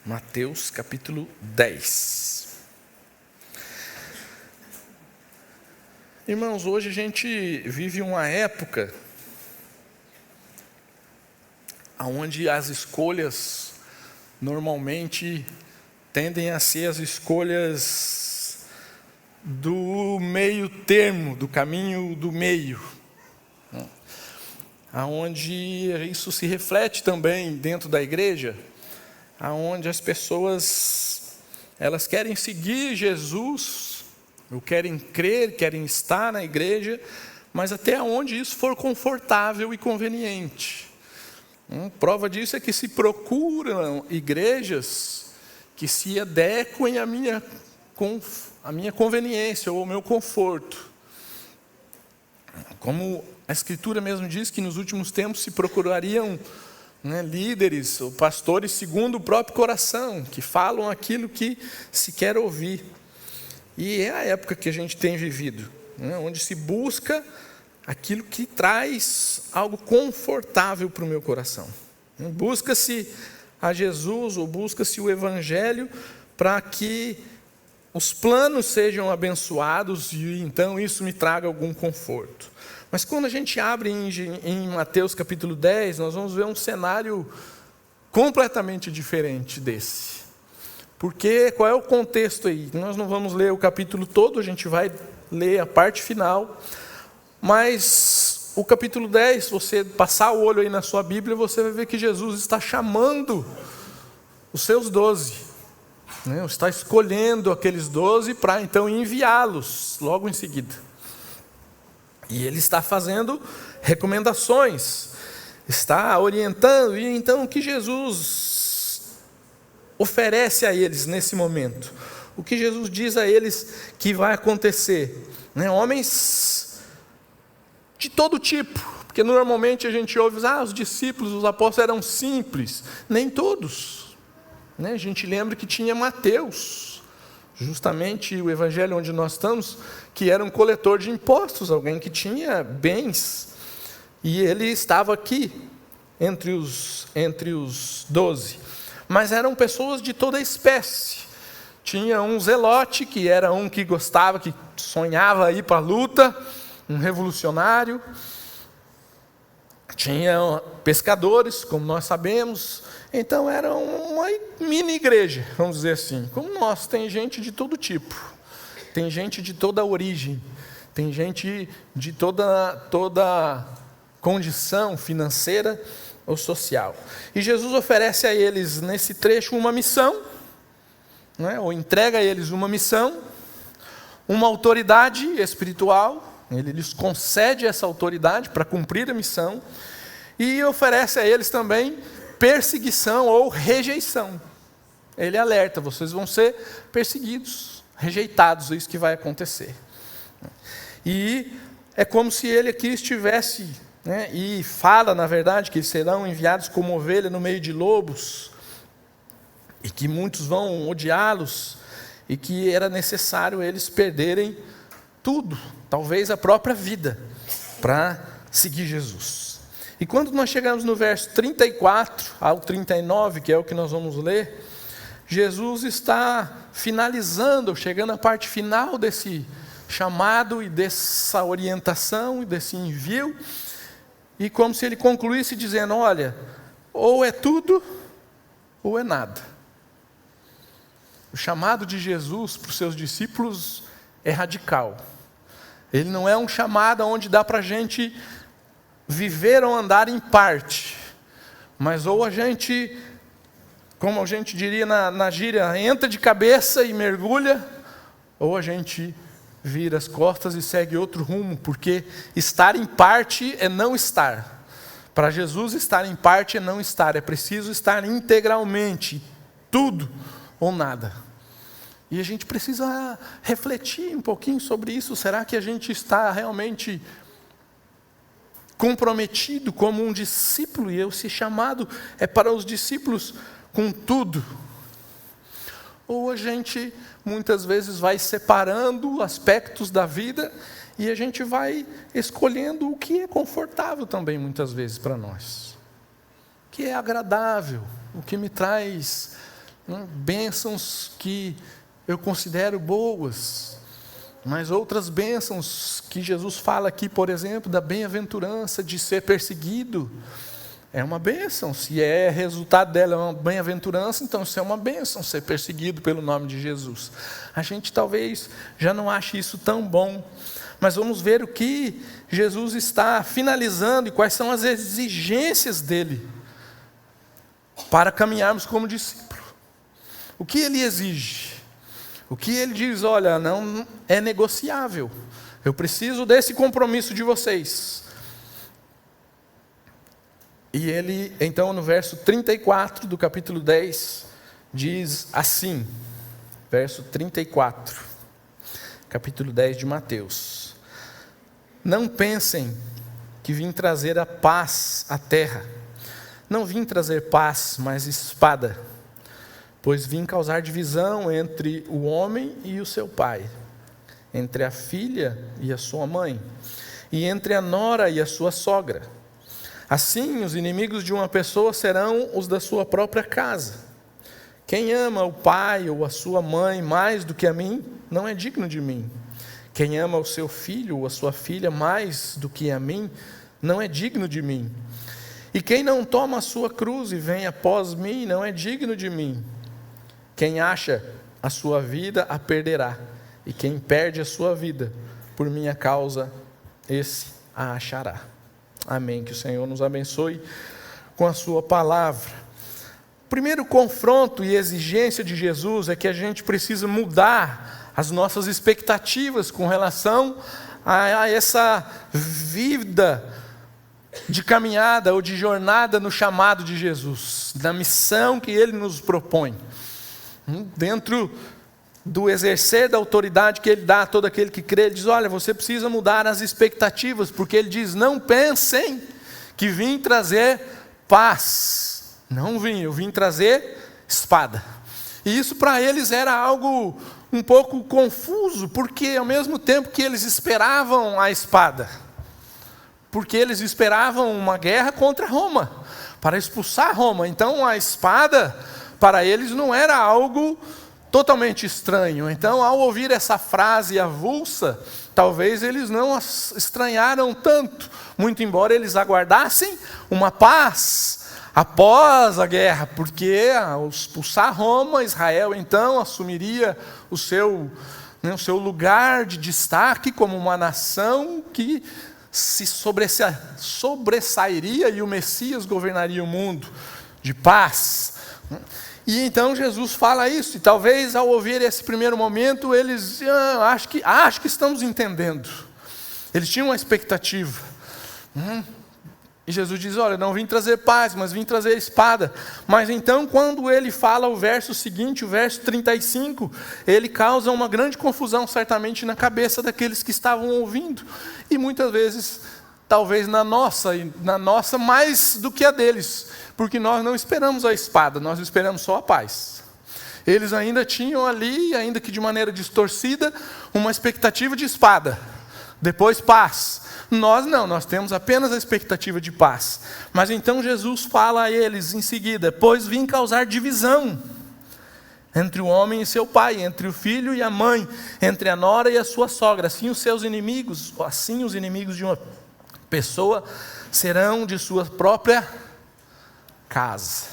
Mateus capítulo 10. Irmãos, hoje a gente vive uma época onde as escolhas normalmente tendem a ser as escolhas do meio termo, do caminho do meio, aonde isso se reflete também dentro da igreja, aonde as pessoas elas querem seguir Jesus, ou querem crer, querem estar na igreja, mas até onde isso for confortável e conveniente. Prova disso é que se procuram igrejas que se adequem à minha conveniência ou ao meu conforto. Como a Escritura mesmo diz que nos últimos tempos se procurariam líderes ou pastores segundo o próprio coração, que falam aquilo que se quer ouvir. E é a época que a gente tem vivido, onde se busca aquilo que traz algo confortável para o meu coração. Busca-se a Jesus ou busca-se o Evangelho para que os planos sejam abençoados e então isso me traga algum conforto. Mas quando a gente abre em Mateus capítulo 10, nós vamos ver um cenário completamente diferente desse. Porque qual é o contexto aí? Nós não vamos ler o capítulo todo, a gente vai ler a parte final. Mas o capítulo 10, se você passar o olho aí na sua Bíblia, você vai ver que Jesus está chamando os seus 12. Está escolhendo aqueles 12 para então enviá-los logo em seguida. E ele está fazendo recomendações, está orientando. E então o que Jesus oferece a eles nesse momento? O que Jesus diz a eles que vai acontecer? Homens de todo tipo, porque normalmente a gente ouve, os discípulos, os apóstolos eram simples. Nem todos. A gente lembra que tinha Mateus, justamente o evangelho onde nós estamos, que era um coletor de impostos, alguém que tinha bens, e ele estava aqui entre os 12, mas eram pessoas de toda espécie. Tinha um zelote, que era um que gostava, que sonhava ir para a luta, um revolucionário. Tinha pescadores, como nós sabemos. Então era uma mini igreja, vamos dizer assim. Como nós, tem gente de todo tipo, tem gente de toda origem, tem gente de toda condição financeira ou social. E Jesus oferece a eles nesse trecho uma missão, ou entrega a eles uma missão, uma autoridade espiritual. Ele lhes concede essa autoridade para cumprir a missão e oferece a eles também perseguição ou rejeição. Ele alerta: vocês vão ser perseguidos, rejeitados, é isso que vai acontecer. E é como se ele aqui estivesse, e fala na verdade que serão enviados como ovelha no meio de lobos, e que muitos vão odiá-los, e que era necessário eles perderem tudo, talvez a própria vida, para seguir Jesus. E quando nós chegamos no verso 34 ao 39, que é o que nós vamos ler, Jesus está finalizando, chegando à parte final desse chamado e dessa orientação e desse envio, e como se ele concluísse dizendo: olha, ou é tudo ou é nada. O chamado de Jesus para os seus discípulos é radical. Ele não é um chamado onde dá para a gente viver ou andar em parte, mas ou a gente, como a gente diria na gíria, entra de cabeça e mergulha, ou a gente vira as costas e segue outro rumo, porque estar em parte é não estar. Para Jesus, estar em parte é não estar, é preciso estar integralmente, tudo ou nada. E a gente precisa refletir um pouquinho sobre isso. Será que a gente está realmente comprometido como um discípulo? E esse chamado é para os discípulos com tudo? Ou a gente muitas vezes vai separando aspectos da vida e a gente vai escolhendo o que é confortável também muitas vezes para nós, o que é agradável, o que me traz Bênçãos que eu considero boas, mas outras bênçãos que Jesus fala aqui, por exemplo, da bem-aventurança de ser perseguido, é uma bênção. Se é resultado dela é uma bem-aventurança, então isso é uma bênção, ser perseguido pelo nome de Jesus. A gente talvez já não ache isso tão bom, mas vamos ver o que Jesus está finalizando e quais são as exigências dele para caminharmos como discípulo. O que ele exige? O que ele diz? Olha, não é negociável. Eu preciso desse compromisso de vocês. E ele, então, no verso 34 do capítulo 10, diz assim, verso 34, capítulo 10 de Mateus: não pensem que vim trazer a paz à terra. Não vim trazer paz, mas espada, pois vim causar divisão entre o homem e o seu pai, entre a filha e a sua mãe, e entre a nora e a sua sogra. Assim, os inimigos de uma pessoa serão os da sua própria casa. Quem ama o pai ou a sua mãe mais do que a mim, não é digno de mim. Quem ama o seu filho ou a sua filha mais do que a mim, não é digno de mim. E quem não toma a sua cruz e vem após mim, não é digno de mim. Quem acha a sua vida, a perderá. E quem perde a sua vida, por minha causa, esse a achará. Amém. Que o Senhor nos abençoe com a sua palavra. O primeiro confronto e exigência de Jesus é que a gente precisa mudar as nossas expectativas com relação a essa vida de caminhada ou de jornada no chamado de Jesus, da missão que Ele nos propõe. Dentro do exercer da autoridade que Ele dá a todo aquele que crê, Ele diz, olha, você precisa mudar as expectativas, porque Ele diz, não pensem que vim trazer paz. Não vim, eu vim trazer espada. E isso para eles era algo um pouco confuso, porque ao mesmo tempo que eles esperavam a espada, porque eles esperavam uma guerra contra Roma, para expulsar Roma. Então a espada para eles não era algo totalmente estranho. Então, ao ouvir essa frase avulsa, talvez eles não estranharam tanto, muito embora eles aguardassem uma paz após a guerra, porque ao expulsar Roma, Israel então assumiria o seu lugar de destaque como uma nação que se sobressairia e o Messias governaria o mundo de paz. E então Jesus fala isso, e talvez ao ouvir esse primeiro momento, eles acho que estamos entendendo. Eles tinham uma expectativa. E Jesus diz, olha, não vim trazer paz, mas vim trazer espada. Mas então, quando ele fala o verso seguinte, o verso 35, ele causa uma grande confusão, certamente, na cabeça daqueles que estavam ouvindo. E muitas vezes, talvez na nossa mais do que a deles. Porque nós não esperamos a espada, nós esperamos só a paz. Eles ainda tinham ali, ainda que de maneira distorcida, uma expectativa de espada. Depois paz. Nós não, nós temos apenas a expectativa de paz. Mas então Jesus fala a eles em seguida, pois vim causar divisão entre o homem e seu pai, entre o filho e a mãe, entre a nora e a sua sogra. Assim os inimigos de uma pessoa serão de sua própria casa.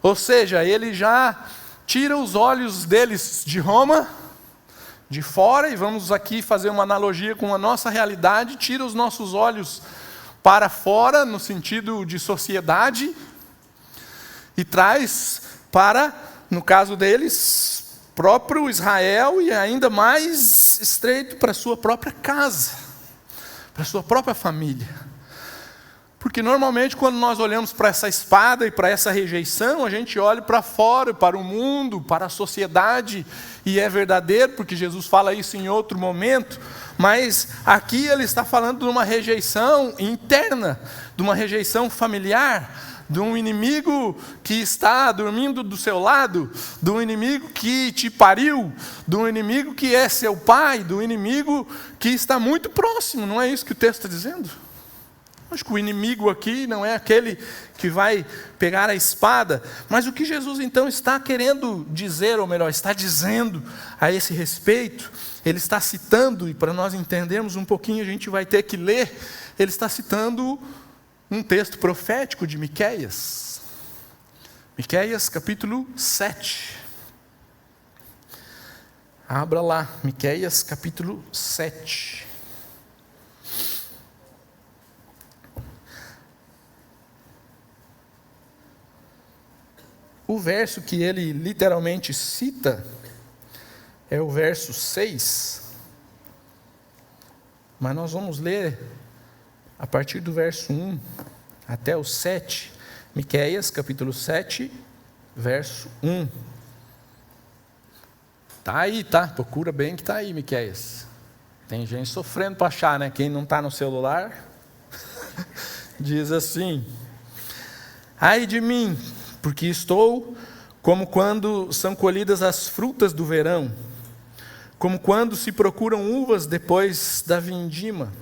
Ou seja, ele já tira os olhos deles de Roma, de fora, e vamos aqui fazer uma analogia com a nossa realidade, tira os nossos olhos para fora, no sentido de sociedade, e traz para, no caso deles, próprio Israel, e ainda mais estreito para a sua própria casa, para a sua própria família. Porque normalmente quando nós olhamos para essa espada e para essa rejeição, a gente olha para fora, para o mundo, para a sociedade, e é verdadeiro, porque Jesus fala isso em outro momento, mas aqui ele está falando de uma rejeição interna, de uma rejeição familiar, de um inimigo que está dormindo do seu lado, de um inimigo que te pariu, de um inimigo que é seu pai, de um inimigo que está muito próximo, não é isso que o texto está dizendo? Acho que o inimigo aqui não é aquele que vai pegar a espada, mas o que Jesus então está querendo dizer, ou melhor, está dizendo a esse respeito, ele está citando, e para nós entendermos um pouquinho a gente vai ter que ler, ele está citando um texto profético de Miqueias. Miqueias capítulo 7. Abra lá, Miqueias capítulo 7. O verso que ele literalmente cita é o verso 6. Mas nós vamos ler a partir do verso 1 até o 7. Miqueias capítulo 7, verso 1. Está aí, tá? Procura bem que está aí, Miqueias. Tem gente sofrendo para achar, né? Quem não está no celular, diz assim: ai de mim, porque estou como quando são colhidas as frutas do verão, como quando se procuram uvas depois da vindima.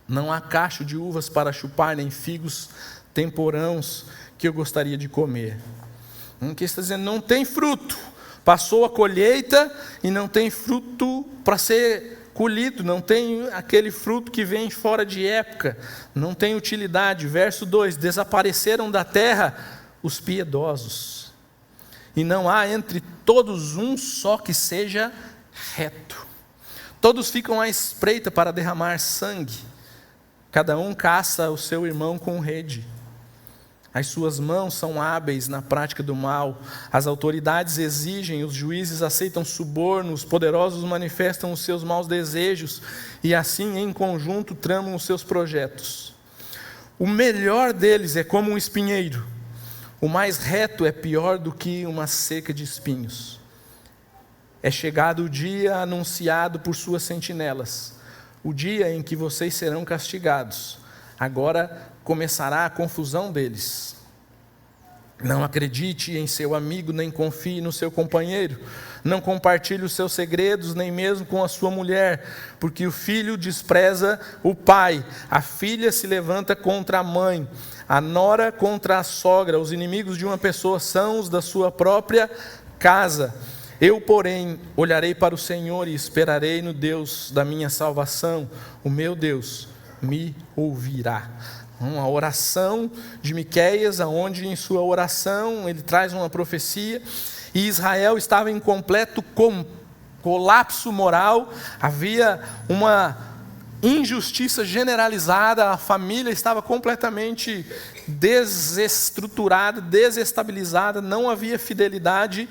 Não há cacho de uvas para chupar, nem figos temporãos que eu gostaria de comer. Que está dizendo, não tem fruto. Passou a colheita e não tem fruto para ser colhido, não tem aquele fruto que vem fora de época, não tem utilidade. Verso 2: desapareceram da terra os piedosos, e não há entre todos um só que seja reto. Todos ficam à espreita para derramar sangue, cada um caça o seu irmão com rede. As suas mãos são hábeis na prática do mal, as autoridades exigem, os juízes aceitam suborno, os poderosos manifestam os seus maus desejos, e assim em conjunto tramam os seus projetos. O melhor deles é como um espinheiro, o mais reto é pior do que uma cerca de espinhos. É chegado o dia anunciado por suas sentinelas, o dia em que vocês serão castigados. Agora começará a confusão deles. Não acredite em seu amigo, nem confie no seu companheiro. Não compartilhe os seus segredos, nem mesmo com a sua mulher, porque o filho despreza o pai, a filha se levanta contra a mãe, a nora contra a sogra. Os inimigos de uma pessoa são os da sua própria casa. Eu, porém, olharei para o Senhor e esperarei no Deus da minha salvação. O meu Deus me ouvirá. Uma oração de Miqueias, onde em sua oração ele traz uma profecia, e Israel estava em completo colapso moral, havia uma injustiça generalizada, a família estava completamente desestruturada, desestabilizada, não havia fidelidade,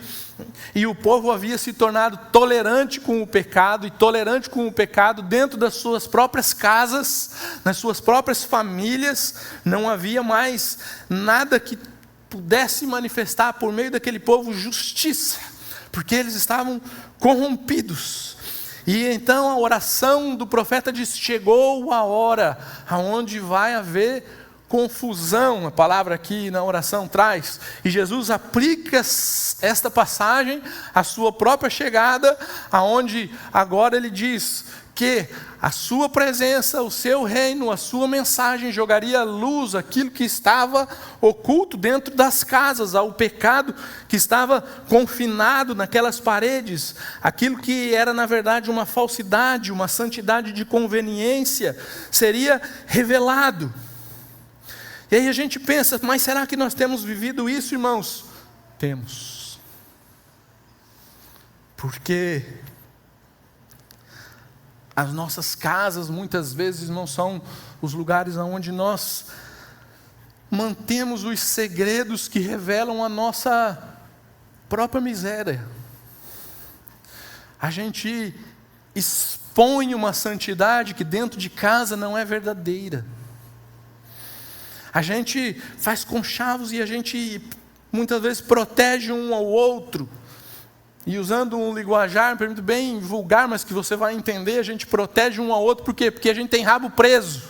e o povo havia se tornado tolerante com o pecado, e tolerante com o pecado dentro das suas próprias casas, nas suas próprias famílias. Não havia mais nada que pudesse manifestar por meio daquele povo justiça, porque eles estavam corrompidos. E então a oração do profeta diz: chegou a hora aonde vai haver confusão. A palavra aqui na oração traz, e Jesus aplica esta passagem à sua própria chegada, aonde agora ele diz que a sua presença, o seu reino, a sua mensagem jogaria à luz aquilo que estava oculto dentro das casas, ao pecado que estava confinado naquelas paredes, aquilo que era na verdade uma falsidade, uma santidade de conveniência, seria revelado. E aí a gente pensa, mas será que nós temos vivido isso, irmãos? Temos. Porque as nossas casas muitas vezes não são os lugares onde nós mantemos os segredos que revelam a nossa própria miséria. A gente expõe uma santidade que dentro de casa não é verdadeira. A gente faz conchavos e a gente muitas vezes protege um ao outro. E usando um linguajar muito bem vulgar, mas que você vai entender, a gente protege um ao outro. Por quê? Porque a gente tem rabo preso.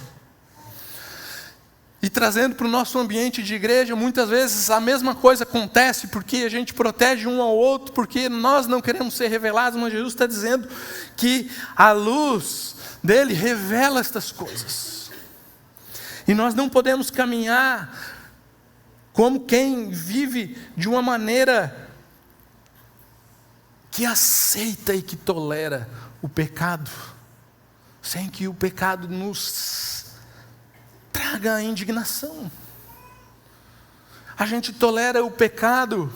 E trazendo para o nosso ambiente de igreja, muitas vezes a mesma coisa acontece, porque a gente protege um ao outro, porque nós não queremos ser revelados, mas Jesus está dizendo que a luz dele revela estas coisas. E nós não podemos caminhar como quem vive de uma maneira que aceita e que tolera o pecado, sem que o pecado nos traga a indignação. A gente tolera o pecado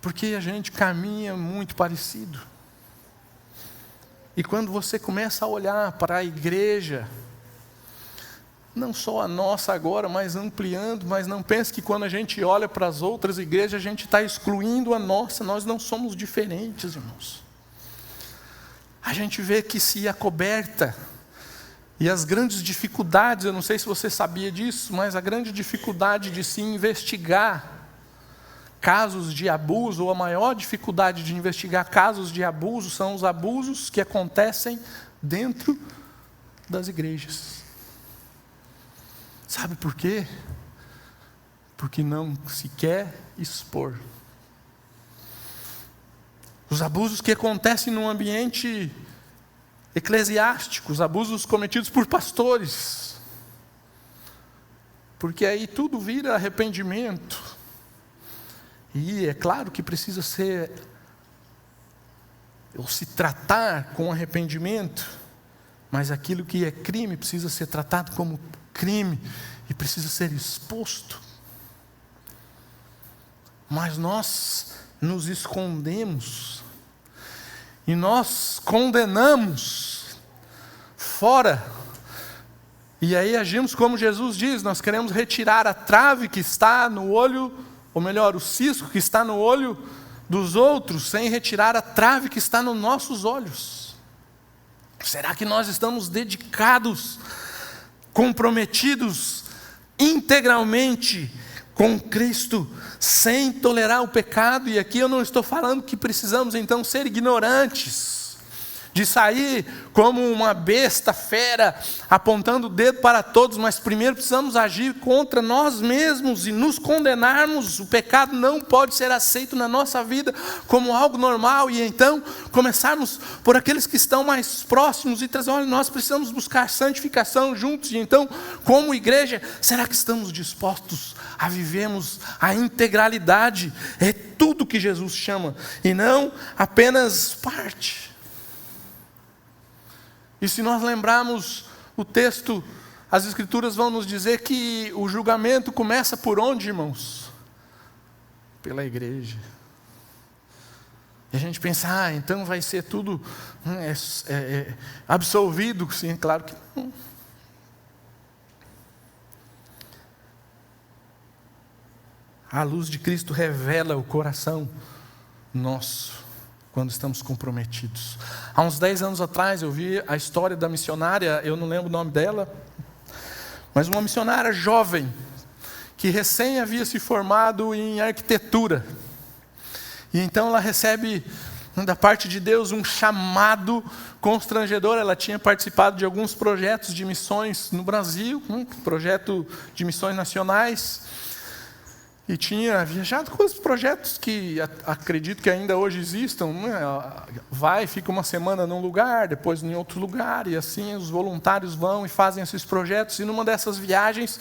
porque a gente caminha muito parecido. E quando você começa a olhar para a igreja, não só a nossa agora, mas ampliando, mas não pense que quando a gente olha para as outras igrejas, a gente está excluindo a nossa. Nós não somos diferentes, irmãos. A gente vê que se acoberta, e as grandes dificuldades, eu não sei se você sabia disso, mas a grande dificuldade de se investigar casos de abuso, ou a maior dificuldade de investigar casos de abuso, são os abusos que acontecem dentro das igrejas. Sabe por quê? Porque não se quer expor. Os abusos que acontecem no ambiente eclesiástico, os abusos cometidos por pastores. Porque aí tudo vira arrependimento. E é claro que precisa ser, ou se tratar com arrependimento, mas aquilo que é crime precisa ser tratado como crime e precisa ser exposto. Mas nós nos escondemos e nós condenamos fora. E aí agimos como Jesus diz, nós queremos retirar a trave que está no olho, ou melhor, o cisco que está no olho dos outros, sem retirar a trave que está nos nossos olhos. Será que nós estamos dedicados, comprometidos integralmente com Cristo, sem tolerar o pecado? E aqui eu não estou falando que precisamos então ser ignorantes, de sair como uma besta fera, apontando o dedo para todos, mas primeiro precisamos agir contra nós mesmos e nos condenarmos. O pecado não pode ser aceito na nossa vida como algo normal, e então começarmos por aqueles que estão mais próximos e trazer, olha, nós precisamos buscar santificação juntos. E então, como igreja, será que estamos dispostos a vivermos a integralidade? É tudo que Jesus chama, e não apenas parte. E se nós lembrarmos o texto, as Escrituras vão nos dizer que o julgamento começa por onde, irmãos? Pela igreja. E a gente pensa, então vai ser tudo absolvido. Sim, é claro que não. A luz de Cristo revela o coração nosso, quando estamos comprometidos. Há uns 10 anos atrás eu vi a história da missionária, eu não lembro o nome dela, mas uma missionária jovem, que recém havia se formado em arquitetura. E então ela recebe da parte de Deus um chamado constrangedor. Ela tinha participado de alguns projetos de missões no Brasil, projeto de missões nacionais, e tinha viajado com os projetos que acredito que ainda hoje existam, né? Vai, fica uma semana num lugar, depois em outro lugar, e assim os voluntários vão e fazem esses projetos. E numa dessas viagens,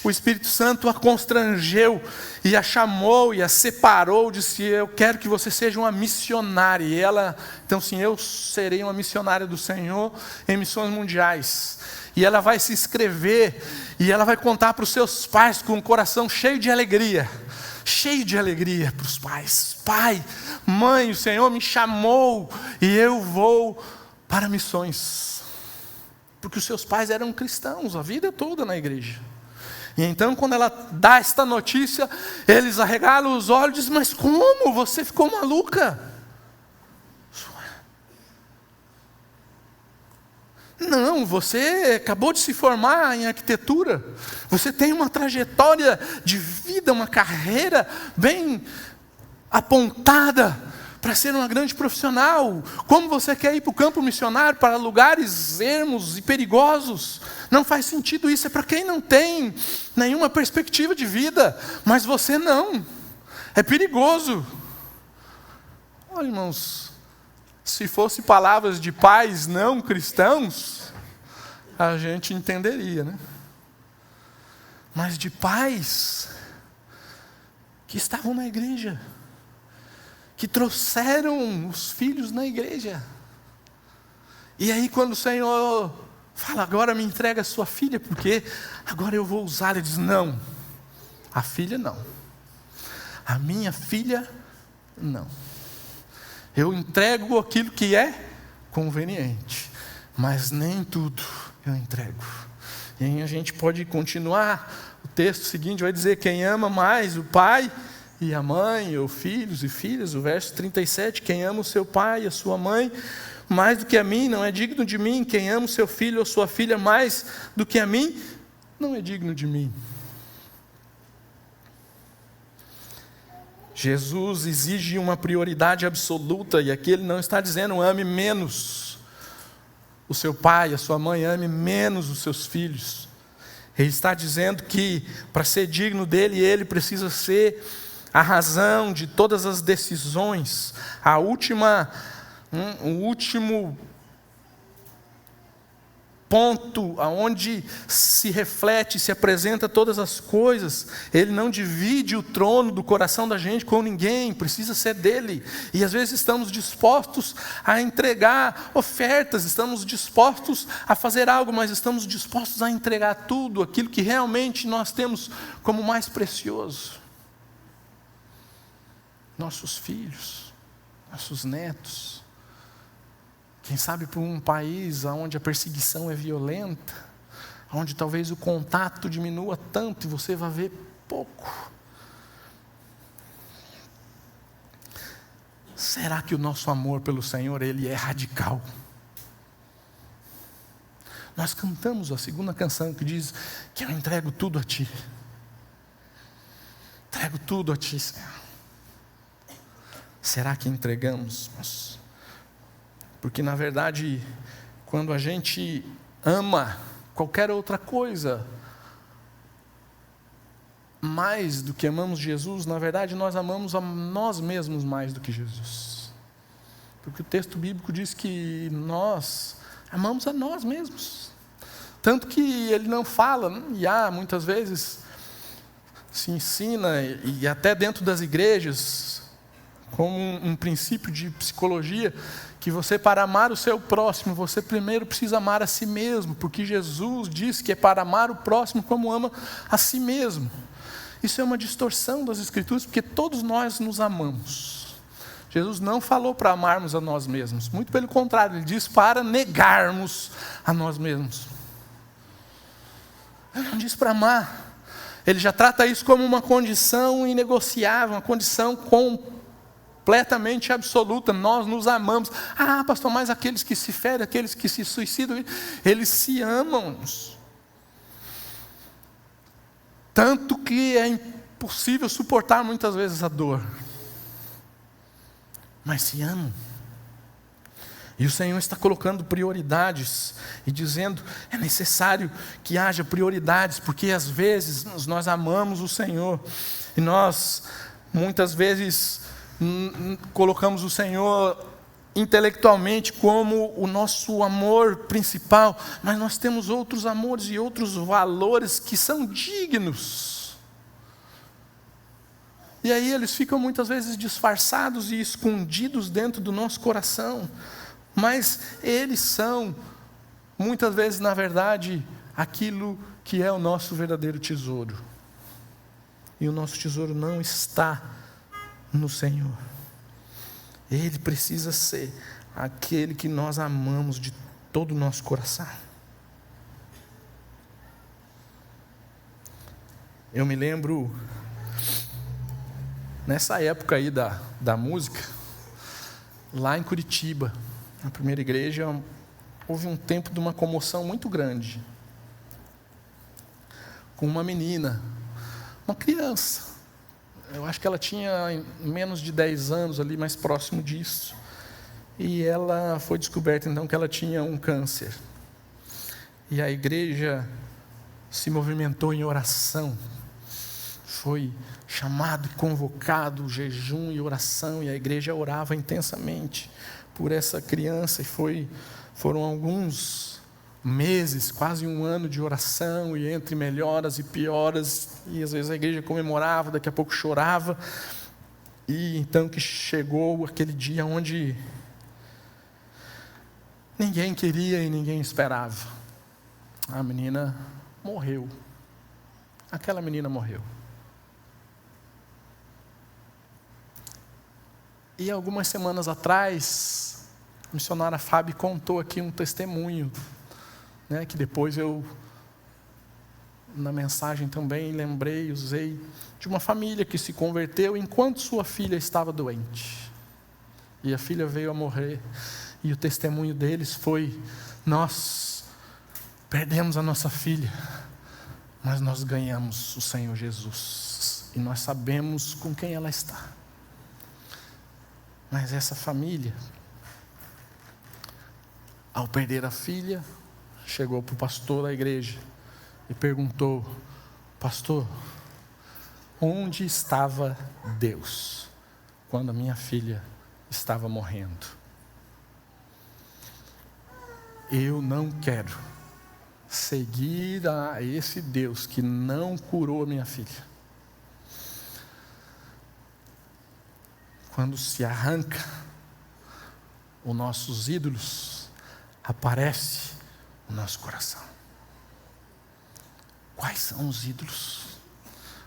o Espírito Santo a constrangeu, e a chamou, e a separou, disse, eu quero que você seja uma missionária. E ela, então sim, eu serei uma missionária do Senhor em missões mundiais. E ela vai se inscrever, e ela vai contar para os seus pais com um coração cheio de alegria para os pais. Pai, mãe, o Senhor me chamou, e eu vou para missões. Porque os seus pais eram cristãos, a vida toda na igreja. E então quando ela dá esta notícia, eles arregalam os olhos e dizem, mas como? Você ficou maluca? Não, você acabou de se formar em arquitetura, você tem uma trajetória de vida, uma carreira bem apontada para ser uma grande profissional. Como você quer ir para o campo missionário, para lugares ermos e perigosos? Não faz sentido isso, é para quem não tem nenhuma perspectiva de vida, mas você não, é perigoso. Olha, irmãos, se fosse palavras de pais não cristãos, a gente entenderia, né? mas de pais que estavam na igreja, que trouxeram os filhos na igreja. E aí quando o Senhor fala, agora me entrega a sua filha, porque agora eu vou usar, ele diz, não, a filha não, a minha filha não, eu entrego aquilo que é conveniente, mas nem tudo eu entrego. E aí a gente pode continuar, o texto seguinte vai dizer, quem ama mais o pai e a mãe, ou filhos e filhas, o verso 37, quem ama o seu pai e a sua mãe, mais do que a mim, não é digno de mim, quem ama o seu filho ou sua filha mais do que a mim, não é digno de mim. Jesus exige uma prioridade absoluta, e aqui ele não está dizendo ame menos o seu pai, a sua mãe, ame menos os seus filhos. Ele está dizendo que para ser digno dele, ele precisa ser a razão de todas as decisões, o último ponto aonde se reflete, se apresenta todas as coisas. Ele não divide o trono do coração da gente com ninguém, precisa ser dele. E às vezes estamos dispostos a entregar ofertas, estamos dispostos a fazer algo, mas estamos dispostos a entregar tudo, aquilo que realmente nós temos como mais precioso. Nossos filhos, nossos netos. Quem sabe por um país onde a perseguição é violenta, onde talvez o contato diminua tanto e você vai ver pouco. Será que o nosso amor pelo Senhor, ele é radical? Nós cantamos a segunda canção que diz que eu entrego tudo a Ti. Entrego tudo a Ti, Senhor. Será que entregamos? Porque na verdade, quando a gente ama qualquer outra coisa, mais do que amamos Jesus, na verdade nós amamos a nós mesmos mais do que Jesus. Porque o texto bíblico diz que nós amamos a nós mesmos. Tanto que ele não fala, e há muitas vezes se ensina, e até dentro das igrejas, como um princípio de psicologia, que você, para amar o seu próximo, você primeiro precisa amar a si mesmo, porque Jesus diz que é para amar o próximo como ama a si mesmo. Isso é uma distorção das Escrituras, porque todos nós nos amamos. Jesus não falou para amarmos a nós mesmos, muito pelo contrário, ele diz para negarmos a nós mesmos. Ele não diz para amar, ele já trata isso como uma condição inegociável, uma condição completamente absoluta. Nós nos amamos. Ah, pastor, mas aqueles que se ferem, aqueles que se suicidam, eles se amam. Tanto que é impossível suportar muitas vezes a dor. Mas se amam. E o Senhor está colocando prioridades e dizendo, é necessário que haja prioridades, porque às vezes nós amamos o Senhor e nós muitas vezes colocamos o Senhor intelectualmente como o nosso amor principal, mas nós temos outros amores e outros valores que são dignos. E aí eles ficam muitas vezes disfarçados e escondidos dentro do nosso coração, mas eles são, muitas vezes, na verdade, aquilo que é o nosso verdadeiro tesouro. E o nosso tesouro não está no Senhor. Ele precisa ser aquele que nós amamos de todo o nosso coração. Eu me lembro, nessa época aí da música, lá em Curitiba, na primeira igreja, houve um tempo de uma comoção muito grande, com uma menina, uma criança. Eu acho que ela tinha menos de 10 anos ali, mais próximo disso. E ela foi descoberta então que ela tinha um câncer. E a igreja se movimentou em oração. Foi chamado e convocado jejum e oração, e a igreja orava intensamente por essa criança. E foram alguns meses, quase um ano de oração, e entre melhoras e pioras, e às vezes a igreja comemorava, daqui a pouco chorava, e então que chegou aquele dia onde ninguém queria e ninguém esperava. A menina morreu. Aquela menina morreu. E algumas semanas atrás, a missionária Fábio contou aqui um testemunho, né, que depois eu, na mensagem também lembrei, usei, de uma família que se converteu enquanto sua filha estava doente. E a filha veio a morrer. E o testemunho deles foi: nós perdemos a nossa filha, mas nós ganhamos o Senhor Jesus. E nós sabemos com quem ela está. Mas essa família, ao perder a filha, chegou para o pastor da igreja e perguntou: pastor, onde estava Deus quando a minha filha estava morrendo? Eu não quero seguir a esse Deus que não curou a minha filha. Quando se arranca os nossos ídolos, aparece o nosso coração. Quais são os ídolos?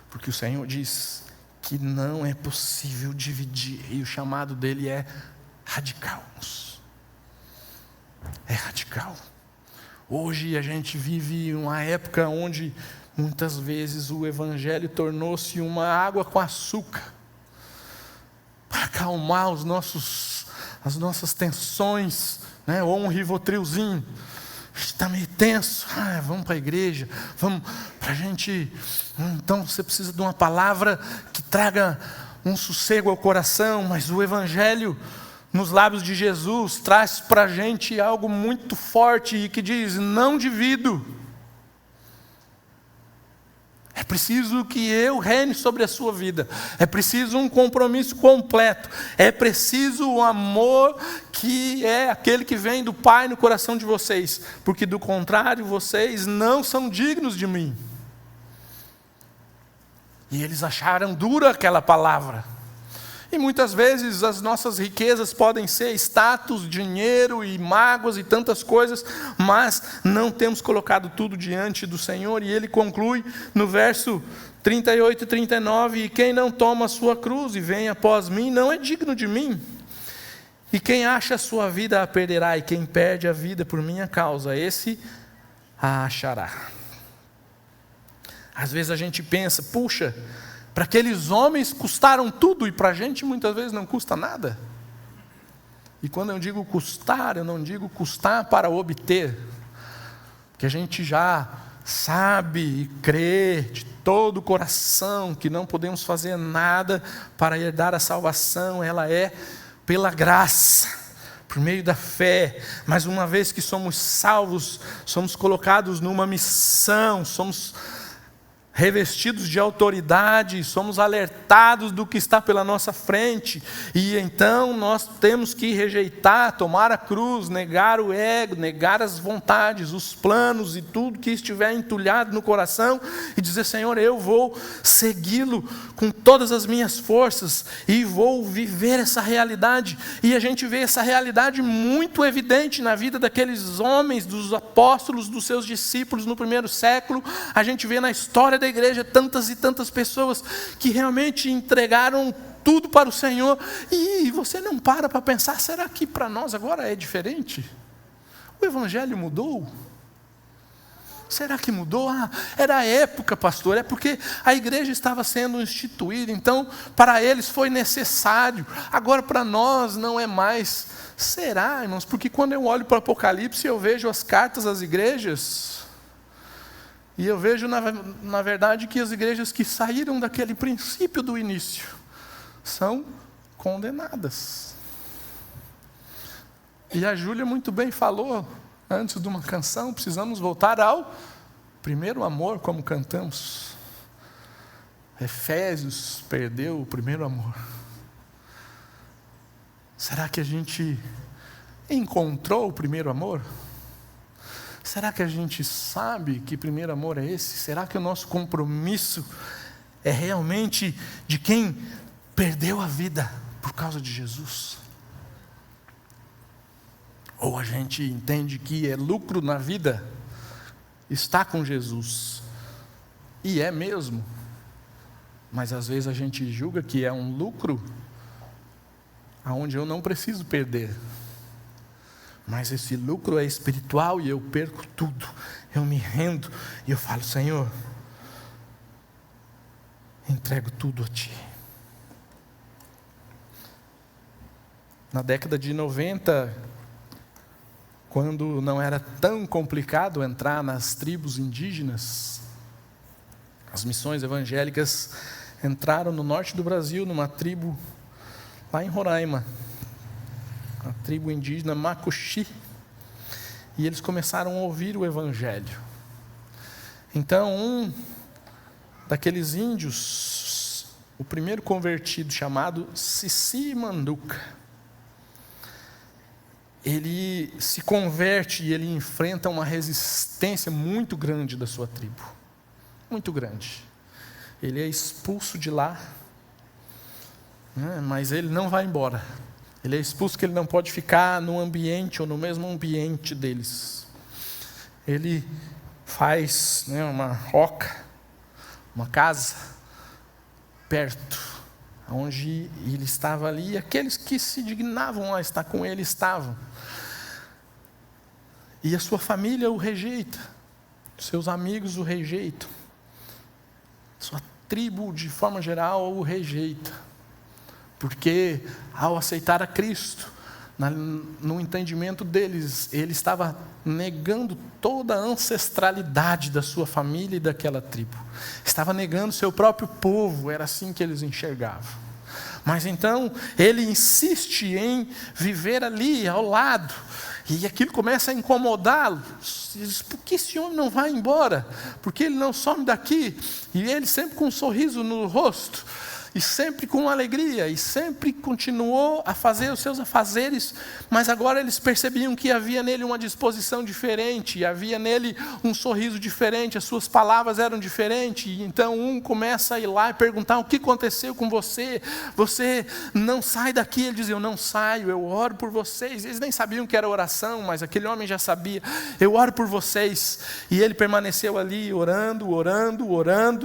Porque o Senhor diz que não é possível dividir, e o chamado dele é radical. É radical. Hoje a gente vive uma época onde muitas vezes o evangelho tornou-se uma água com açúcar, para acalmar as nossas tensões, né? Ou um Rivotrilzinho. Está meio tenso, vamos para a igreja, vamos para a gente. Então você precisa de uma palavra que traga um sossego ao coração, mas o evangelho nos lábios de Jesus traz para a gente algo muito forte e que diz: não divido. É preciso que eu reine sobre a sua vida. É preciso um compromisso completo. É preciso o amor que é aquele que vem do Pai no coração de vocês. Porque do contrário, vocês não são dignos de mim. E eles acharam dura aquela palavra. E muitas vezes as nossas riquezas podem ser status, dinheiro e mágoas e tantas coisas, mas não temos colocado tudo diante do Senhor. E ele conclui no verso 38 e 39, e quem não toma a sua cruz e vem após mim, não é digno de mim. E quem acha a sua vida a perderá, e quem perde a vida por minha causa, esse a achará. Às vezes a gente pensa, puxa, para aqueles homens custaram tudo, e para a gente muitas vezes não custa nada. E quando eu digo custar, eu não digo custar para obter, porque a gente já sabe e crê de todo o coração que não podemos fazer nada para herdar a salvação. Ela é pela graça, por meio da fé. Mas uma vez que somos salvos, somos colocados numa missão, somos revestidos de autoridade, somos alertados do que está pela nossa frente, e então nós temos que rejeitar, tomar a cruz, negar o ego, negar as vontades, os planos e tudo que estiver entulhado no coração, e dizer: Senhor, eu vou segui-lo com todas as minhas forças, e vou viver essa realidade. E a gente vê essa realidade muito evidente na vida daqueles homens, dos apóstolos, dos seus discípulos no primeiro século. A gente vê na história da igreja tantas e tantas pessoas que realmente entregaram tudo para o Senhor. E você não para pensar: será que para nós agora é diferente? O evangelho mudou? Será que mudou? Era a época, pastor, é porque a igreja estava sendo instituída, então para eles foi necessário, agora para nós não é mais. Será, irmãos? Porque quando eu olho para o Apocalipse, eu vejo as cartas às igrejas, e eu vejo, na verdade, que as igrejas que saíram daquele princípio do início são condenadas. E a Júlia muito bem falou, antes de uma canção, precisamos voltar ao primeiro amor, como cantamos. Efésios perdeu o primeiro amor. Será que a gente encontrou o primeiro amor? Será que a gente sabe que primeiro amor é esse? Será que o nosso compromisso é realmente de quem perdeu a vida por causa de Jesus? Ou a gente entende que é lucro na vida estar com Jesus? E é mesmo. Mas às vezes a gente julga que é um lucro aonde eu não preciso perder. Mas esse lucro é espiritual e eu perco tudo. Eu me rendo e eu falo: Senhor, entrego tudo a Ti. Na década de 90, quando não era tão complicado entrar nas tribos indígenas, as missões evangélicas entraram no norte do Brasil, numa tribo lá em Roraima, a tribo indígena Macuxi, e eles começaram a ouvir o evangelho. Então, um daqueles índios, o primeiro convertido, chamado Cici Manduca, ele se converte e ele enfrenta uma resistência muito grande da sua tribo, muito grande. Ele é expulso de lá, né, mas ele não vai embora. Ele é expulso porque ele não pode ficar no ambiente ou no mesmo ambiente deles. Ele faz, né, uma roca, uma casa, perto, onde ele estava ali, e aqueles que se dignavam a estar com ele estavam. E a sua família o rejeita, seus amigos o rejeitam, sua tribo de forma geral o rejeita. Porque ao aceitar a Cristo, no entendimento deles, ele estava negando toda a ancestralidade da sua família e daquela tribo. Estava negando seu próprio povo, era assim que eles enxergavam. Mas então, ele insiste em viver ali, ao lado. E aquilo começa a incomodá-lo. Diz: por que esse homem não vai embora? Por que ele não some daqui? E ele sempre com um sorriso no rosto, e sempre com alegria, e sempre continuou a fazer os seus afazeres, mas agora eles percebiam que havia nele uma disposição diferente, havia nele um sorriso diferente, as suas palavras eram diferentes, e então um começa a ir lá e perguntar: o que aconteceu com você? Você não sai daqui? Ele dizia: eu não saio, eu oro por vocês. Eles nem sabiam que era oração, mas aquele homem já sabia: eu oro por vocês. E ele permaneceu ali orando,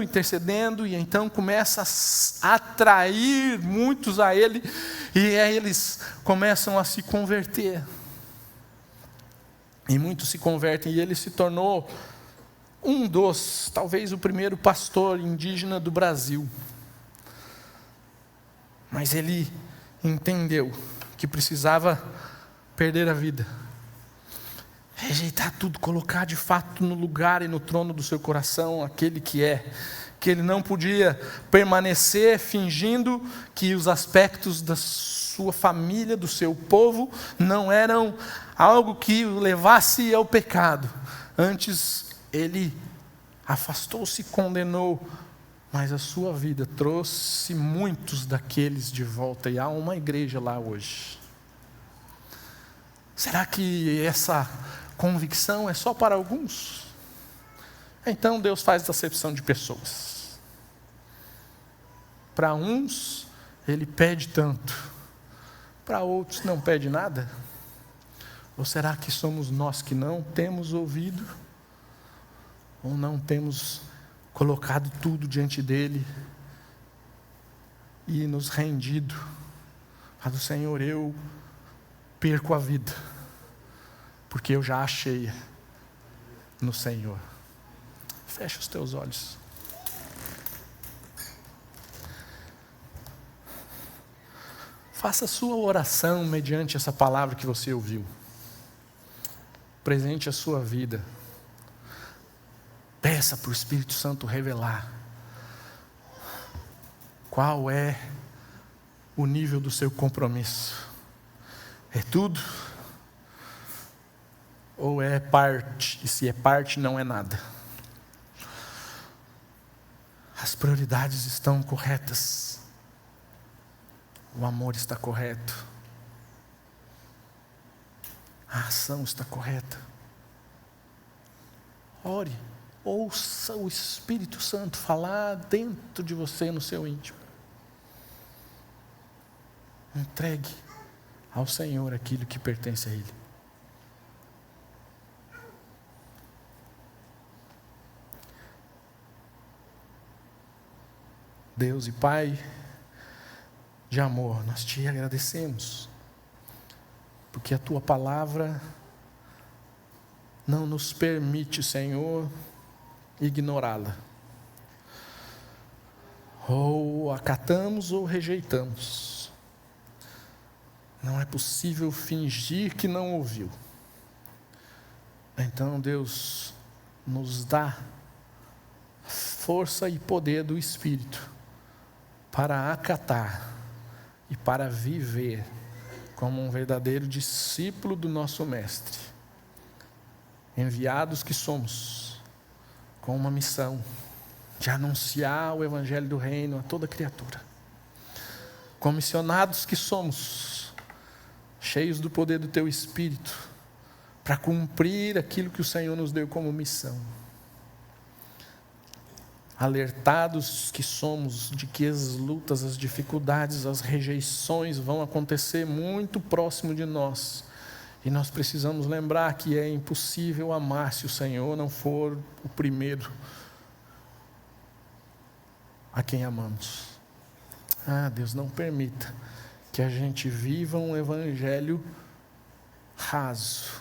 intercedendo, e então começa a atrair muitos a ele, e aí eles começam a se converter, e muitos se convertem, e ele se tornou talvez o primeiro pastor indígena do Brasil. Mas ele entendeu que precisava perder a vida, rejeitar tudo, colocar de fato no lugar e no trono do seu coração aquele que ele não podia permanecer fingindo que os aspectos da sua família, do seu povo, não eram algo que o levasse ao pecado. Antes, ele afastou-se e condenou, mas a sua vida trouxe muitos daqueles de volta, e há uma igreja lá hoje. Será que essa convicção é só para alguns? Então Deus faz acepção de pessoas. Para uns, Ele pede tanto, para outros não pede nada? Ou será que somos nós que não temos ouvido? Ou não temos colocado tudo diante dEle e nos rendido? Do Senhor, eu perco a vida, porque eu já achei no Senhor. Fecha os teus olhos. Faça a sua oração mediante essa palavra que você ouviu. Presente a sua vida. Peça para o Espírito Santo revelar qual é o nível do seu compromisso. É tudo? Ou é parte? E se é parte, não é nada. As prioridades estão corretas. O amor está correto. A ação está correta. Ore, ouça o Espírito Santo falar dentro de você, no seu íntimo. Entregue ao Senhor aquilo que pertence a Ele. Deus e Pai de amor, nós te agradecemos, porque a Tua palavra não nos permite, Senhor, ignorá-la. Ou acatamos ou rejeitamos. Não é possível fingir que não ouviu. Então, Deus, nos dá força e poder do Espírito para acatar e para viver como um verdadeiro discípulo do nosso Mestre. Enviados que somos, com uma missão de anunciar o Evangelho do Reino a toda criatura. Comissionados que somos, cheios do poder do Teu Espírito, para cumprir aquilo que o Senhor nos deu como missão. Alertados que somos de que as lutas, as dificuldades, as rejeições vão acontecer muito próximo de nós. E nós precisamos lembrar que é impossível amar se o Senhor não for o primeiro a quem amamos. Deus, não permita que a gente viva um evangelho raso,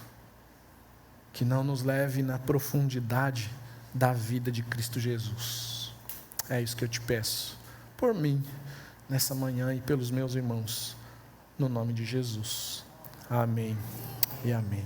que não nos leve na profundidade da vida de Cristo Jesus. É isso que eu te peço, por mim, nessa manhã e pelos meus irmãos, no nome de Jesus. Amém e amém.